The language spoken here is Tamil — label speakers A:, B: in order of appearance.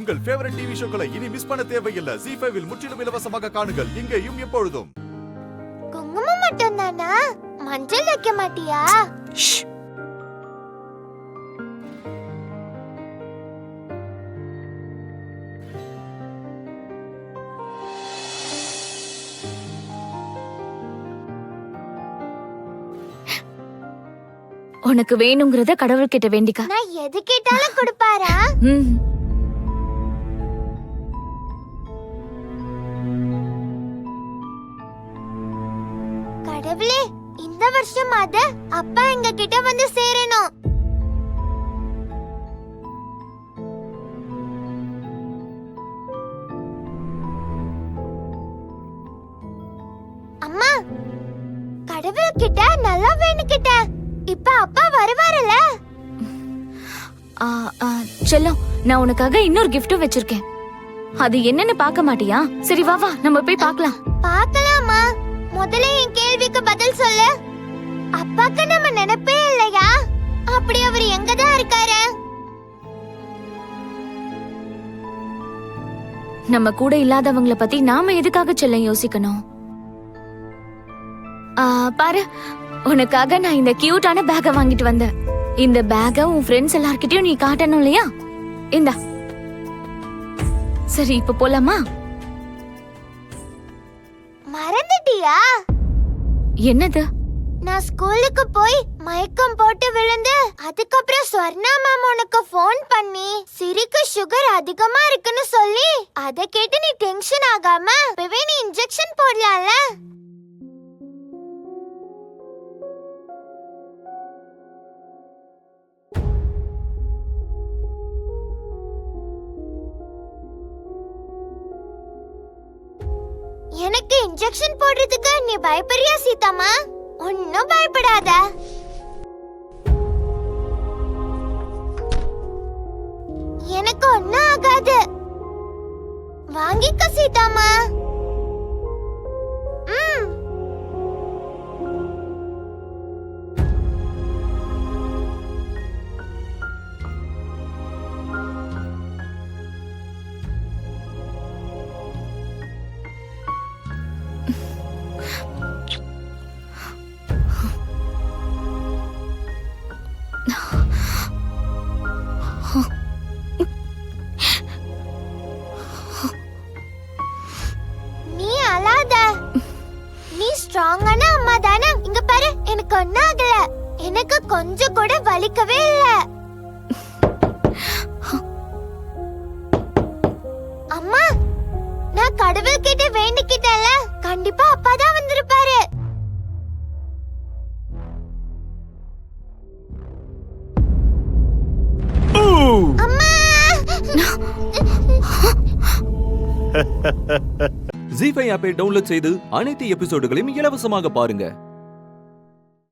A: உங்கள் ஃபேவரட் டிவி ஷோக்களை இனி மிஸ் பண்ண தேவையில்லை. ZEE5 இல் முற்றிலும் இலவசமாக காணுங்கள். இங்கேயும் எப்பொழுதும்.
B: குங்குமம் மட்டும் தானா? மஞ்சள் வைக்க மாட்டியா?
C: உனக்கு வேணுங்கிறத கடவுள்கிட்ட வேண்டிக்க.
B: நான் எது கேட்டாலும் கொடுப்பாரா? கடவுளே, இந்த வருஷமாவது அப்பா எங்க கிட்ட வந்து சேரணும். அம்மா, கடவுள்கிட்ட நல்லா வேண்டிக்கிட்டேன். இப்ப அப்பா வருவாருல?
C: செல்லம், நான் உனக்காக இன்னொரு கிஃப்ட் வச்சிருக்கேன். அது என்னன்னு பார்க்க மாட்டியா? சரி வா வா, நம்ம போய் பார்க்கலாம்.
B: பார்க்கலாமா? முதல்ல என் கேள்விக்கு பதில் சொல்லு. அப்பாக்கு நம்ம நினைப்பே இல்லையா? அப்படி அவர் எங்கதான் இருக்காரு?
C: நம்ம கூட இல்லாதவங்கள பத்தி நாம எதுக்காக செல்லம் யோசிக்கணும்? பாரு, உனக்காக நான் இந்த கியூட்டான பேக்க வாங்கிட்டு வந்தேன். இந்த பேக்க உன் ஃப்ரெண்ட்ஸ் எல்லார்கிட்டயும் நீ காட்டணும் இல்லையா? இந்தா. சரி, இப்ப போலாமா?
B: மறந்துட்டியா?
C: என்னது?
B: நான் ஸ்கூலுக்கு போய் மயக்கம் போட்டு விழுந்து அதுக்கப்புறம் ஸ்வர்ணா மேம் உனக்கு ஃபோன் பண்ணி சிரிக்கு சுகர் அதிகமா இருக்குன்னு சொல்லி அத கேட்டு நீ டென்ஷன் ஆகாம இப்பவே நீ இன்ஜெக்ஷன் போடலாம்ல? எனக்கு இன்ஜெக்ஷன் போடுறதுக்கு நீ பயப்படுறியா சீதாமா? ஒன்னும் பயப்படாத. எனக்கு ஒன்னும் ஆகாது. வாங்கிக்க சீதாமா. நீ அழாத. நீ ஸ்ட்ராங்கான அம்மா தானே. இங்க பாரு, எனக்கு ஒன்னும் ஆகல. எனக்கு கொஞ்சம் கூட வலிக்கவே இல்ல. அம்மா, நான் கடவுள் கிட்ட வேண்டிக்கிட்டேன்ல, கண்டிப்பா அப்பா தான் வந்திருப்பாரு. அம்மா!
D: ZEE5 ஆப்பை டவுன்லோட் செய்து அனைத்து எபிசோடுகளையும் இலவசமாக பாருங்க.